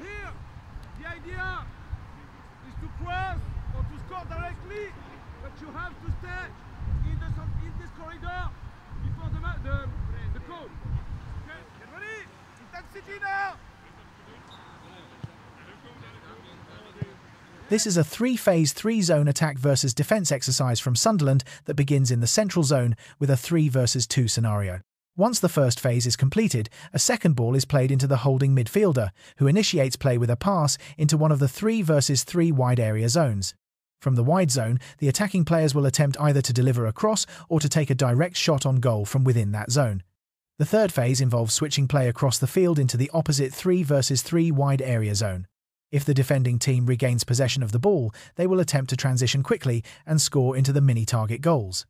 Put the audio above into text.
here, the idea is to cross or to score directly, but you have to stay in this corridor before the goal. Okay, get ready. Intensity now. This is a three-phase, three-zone attack versus defence exercise from Sunderland that begins in the central zone with a 3 versus 2 scenario. Once the first phase is completed, a second ball is played into the holding midfielder, who initiates play with a pass into one of the 3 versus 3 wide area zones. From the wide zone, the attacking players will attempt either to deliver a cross or to take a direct shot on goal from within that zone. The third phase involves switching play across the field into the opposite 3 versus 3 wide area zone. If the defending team regains possession of the ball, they will attempt to transition quickly and score into the mini-target goals.